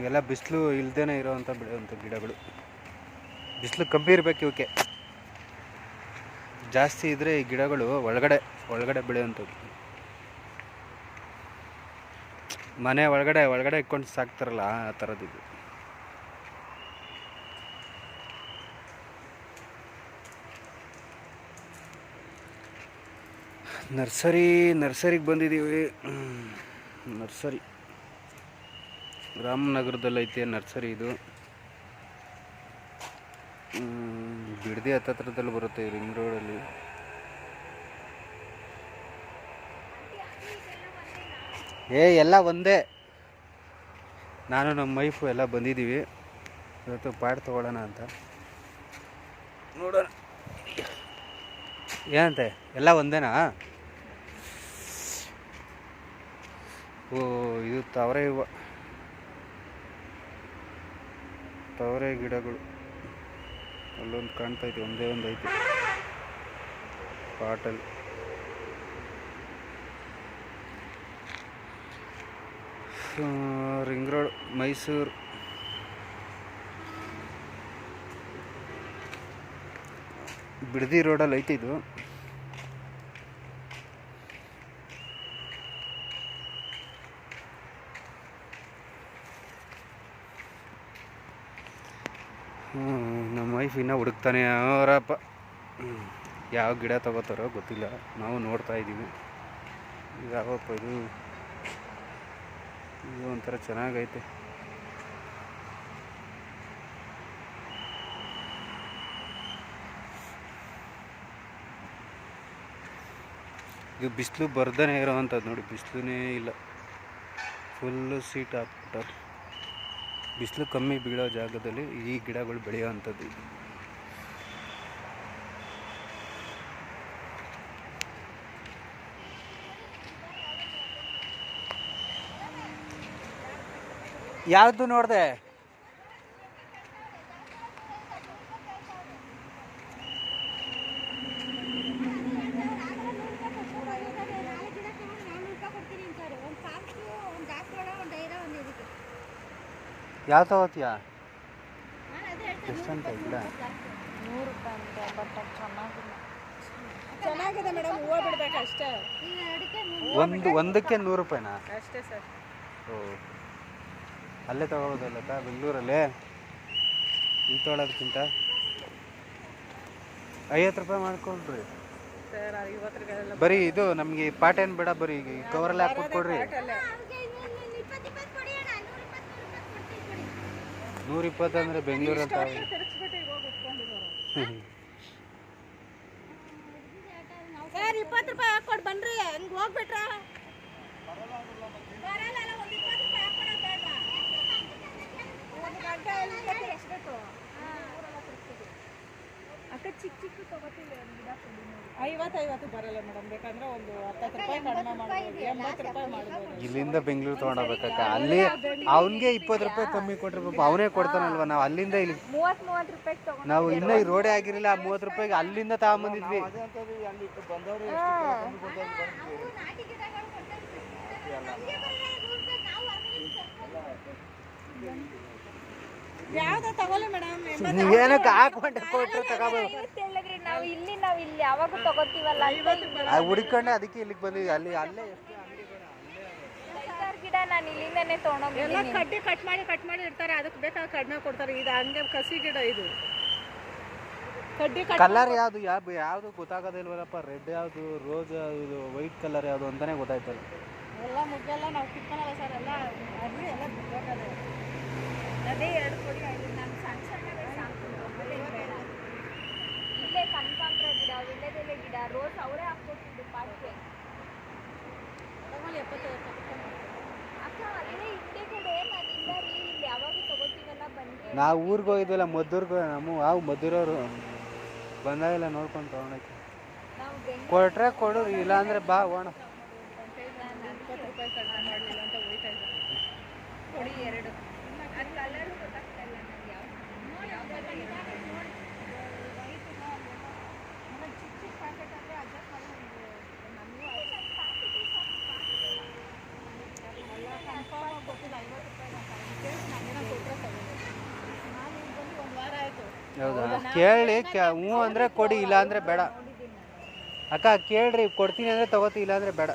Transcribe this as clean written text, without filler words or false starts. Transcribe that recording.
ಎಲ್ಲ ಬಿಸಿಲು ಇಲ್ದೇನೆ ಇರೋವಂಥ ಬೆಳೆಯುವಂಥ ಗಿಡಗಳು. ಬಿಸಿಲು ಕಮ್ಮಿ ಇರಬೇಕು ಇವಕ್ಕೆ, ಜಾಸ್ತಿ ಇದ್ದರೆ ಈ ಗಿಡಗಳು ಒಳಗಡೆ ಬೆಳೆಯುವಂಥದ್ದು. ಮನೆ ಒಳಗಡೆ ಇಟ್ಕೊಂಡು ಸಾಕ್ತಾರಲ್ಲ ಆ ಥರದ್ದು. ನರ್ಸರಿಗೆ ಬಂದಿದ್ದೀವಿ. ನರ್ಸರಿ ರಾಮನಗರದಲ್ಲಿ ಐತೆ ನರ್ಸರಿ ಇದು. ಬಿಡದಿ ಹತ್ತತ್ರದಲ್ಲಿ ಬರುತ್ತೆ, ರಿಂಗ್ ರೋಡಲ್ಲಿ. ಎಲ್ಲ ಒಂದೇ. ನಾನು ನಮ್ಮ ವೈಫು ಎಲ್ಲ ಬಂದಿದ್ದೀವಿ ಇವತ್ತು ಪಾಟ್ ತೊಗೊಳ್ಳೋಣ ಅಂತ. ನೋಡೋಣ ಏನಂತೆ, ಎಲ್ಲ ಒಂದೇನಾ? ಓ, ಇದು ತವರೆ ಗಿಡಗಳು ಅಲ್ಲೊಂದು ಕಾಣ್ತೈತೆ, ಒಂದೇ ಒಂದು ಐತೆ ಪಾಟಲ್ಲಿ. Ring road Mysuru. ಬಿಡದಿ ರೋಡಲ್ಲಿ ಐತೆ ಇದು. ನಮ್ಮ ವೈಫ್ ಇನ್ನೂ ಹುಡುಕ್ತಾನೆ ಅವರಪ್ಪ. ಯಾವ ಗಿಡ ತಗೋತಾರೋ ಗೊತ್ತಿಲ್ಲ, ನಾವು ನೋಡ್ತಾ ಇದ್ದೀವಿ. ಯಾವಪ್ಪ ಇದು ಒಂಥರ ಚೆನ್ನಾಗೈತೆ. ಇದು ಬಿಸಿಲು ಬರ್ದೇ ಇರೋವಂಥದ್ದು ನೋಡಿ, ಬಿಸಿಲೇ ಇಲ್ಲ, ಫುಲ್ಲು ಸೀಟ್ ಹಾಕ್ಬಿಟ್ಟಾರೆ. ಬಿಸಿಲು ಕಮ್ಮಿ ಬೀಳೋ ಜಾಗದಲ್ಲಿ ಈ ಗಿಡಗಳು ಬೆಳೆಯೋವಂಥದ್ದು. ಯಾವುದು ನೋಡಿದೆ? ಯಾವ ತಗೋತೀಯ? ಎಷ್ಟಂತ ಗಿಡ? 100 ರೂಪಾಯಿ ಅಂತ. ಬಟ್ ಚೆನ್ನಾಗಿದೆ ಮೇಡಮ್, ಹೂವು ಬಿಡ್ಬೇಕು ಅಷ್ಟೇ. ಒಂದಕ್ಕೆ 100 ರೂಪಾಯಿನಾ? ಅಷ್ಟೇ ಸರ್. ಓ, ಅಲ್ಲೇ ತಗೋಬೋದಲ್ಲ ಬೆಂಗಳೂರಲ್ಲೇ? ಇಲ್ಲಿ ತೊಗೊಳೋದಕ್ಕಿಂತ 50 ರೂಪಾಯಿ ಮಾಡ್ಕೊಳ್ರಿ ಸರ್. 50 ರೂಪಾಯಿ ಬರೀ ಇದು. ನಮಗೆ ಪಾಟ್ ಏನು ಬೇಡ, ಬರೀ ಕವರಲ್ಲಿ ಹಾಕ್ಬಿಟ್ಟು ಕೊಡ್ರಿ. 120 ಅಂದರೆ ಬೆಂಗಳೂರು ಅಂತ. ಸರ್ 20 ರೂಪಾಯಿ ಹಾಕ್ಕೊಡ್ ಬನ್ರಿ, ಹಂಗೆ ಹೋಗ್ಬಿಟ್ರ ಅಕ್ಕ ಚಿಕ್ಕ ತಗೋತಿಲ್ಲ. 50 ಬರಲ್ಲ ಮೇಡಮ್, ಬೇಕಂದ್ರೆ ಒಂದು 70 ರೂಪಾಯಿ ಕಡಿಮೆ ಮಾಡ್ಬೋದು, 80 ರೂಪಾಯಿ ಮಾಡ್ಬೋದು. ಇಲ್ಲಿಂದ ಬೆಂಗಳೂರು ತೊಗೊಂಡೋಗ್ಬೇಕಕ್ಕ. ಅಲ್ಲಿ ಅವನಿಗೆ 20 ರೂಪಾಯಿ ಕಮ್ಮಿ ಕೊಟ್ಟರೆ ಪಾಪ ಅವನೇ ಕೊಡ್ತಾನಲ್ವ. ನಾವು ಅಲ್ಲಿಂದ ಇಲ್ಲಿ 30 ರೂಪಾಯಿ ತಗೊಂಡು ನಾವು ಇನ್ನೂ ಈ ರೋಡೇ ಆಗಿರಲಿಲ್ಲ. 30 ರೂಪಾಯಿಗೆ ಅಲ್ಲಿಂದ ತಗೊಂಬಂದಿದ್ವಿ. ಯಾವ್ದು ತಗೊಳ್ಳಿ ಮೇಡಮ್. ಏನಕ್ಕೆ ಹಾಕೊಂಡೆ ಕೊಟ್ಟರೆ ತಗೋಬೋದು. ನಾವು ಇಲ್ಲಿ ಯಾವಾಗ ತಗೋತೀವಲ್ಲ ಹುಡುಕೊಂಡೆ, ಅದಕ್ಕೆ ಇಲ್ಲಿಗೆ ಬಂದಿದ್ವಿ. ಅಲ್ಲೇ ಗಿಡ ನಾನು ಇಲ್ಲಿಂದನೇ ತೊಗೊಂಡೋಗಿ ಕಡ್ಡಿ ಕಟ್ ಮಾಡಿ ಇರ್ತಾರೆ, ಅದಕ್ಕೆ ಬೇಕಾದ ಕಡಿಮೆ ಕೊಡ್ತಾರೆ. ಇದು ಹಂಗೆ ಕಸಿ ಗಿಡ. ಇದು ಕಡ್ಡಿ ಕಲರ್ ಯಾವುದು ಗೊತ್ತಾಗೋದಿಲ್ವಲ್ಲಪ್ಪ. ರೆಡ್ ಯಾವುದು, ರೋಸ್ ಯಾವುದು, ವೈಟ್ ಕಲರ್ ಯಾವುದು ಅಂತಾನೆ ಗೊತ್ತಾಯ್ತಲ್ಲ. ಎಲ್ಲ ಮುಗ್ಗೆಲ್ಲ ನಾವು ಕಿತ್ಕೊಳ್ಳಲ್ಲ ಸರ್. ಎಲ್ಲ ಅರ್ಲಿ ಎಲ್ಲ ಬೇಕಾದ್ರೆ ಅದೇ 2 ಕೊಡಿ. ನಾನು ಸಣ್ಣ ಬೇಡ. ಇಲ್ಲೇ ಕನಕಾಂಬರ ಗಿಡ, ವೀಳ್ಯದೆಲೆ ಗಿಡ, ರೋಸ್ ಅವರೇ ಹಾಕ್ಕೊಟ್ಟಿದ್ದು ಪಾಟ್ಗೆ. ತಗೊಳ್ಳಿ 70 ಅಕ್ಕ. ಅಲ್ಲೇ ಹಿಂದೆ ಕಡೆ ನಾನು ಇಲ್ಲ ರೀ, ಇಲ್ಲಿ ಯಾವಾಗ ತಗೋತೀವಲ್ಲ ಬನ್ನಿ. ನಾವು ಊರಿಗೆ ಹೋಗಿದ್ವಲ್ಲ ಮದ್ದೂರ್ಗೆ, ನಾವು ಮದ್ದೂರವರು ಬಂದಾಗೆಲ್ಲ ನೋಡ್ಕೊಂಡು ತೊಗೊಂಡೋಗಿ ಕೊಟ್ರೆ ಕೊಡು, ಇಲ್ಲಾಂದ್ರೆ ಬಾ ಹೋಣ. 20 ರೂಪಾಯಿ ಕಡಿಮೆ ಮಾಡಲಿಲ್ಲ ಅಂತ ಹೋಯ್ತಾ ಇದ್ದಾರೆ. ಕೊಡಿ 2. ಅದು ಕಲರ್ ಗೊತ್ತಾಗ್ತಾ ಇಲ್ಲ ನನಗೆ. ಚಿಕ್ಕ ಪ್ಯಾಕೆಟ್ ಅಂದರೆ ಅಡ್ಜಸ್ಟ್ ಮಾಡಿ ನಮಗೂ ಹೌದಾ ಕೇಳಿ ಹ್ಞೂ ಅಂದರೆ ಕೊಡಿ, ಇಲ್ಲ ಅಂದರೆ ಬೇಡ. ಅಕ್ಕ ಕೇಳ್ರಿ, ಕೊಡ್ತೀನಿ ಅಂದರೆ ತಗೋತಿ, ಇಲ್ಲ ಅಂದರೆ ಬೇಡ.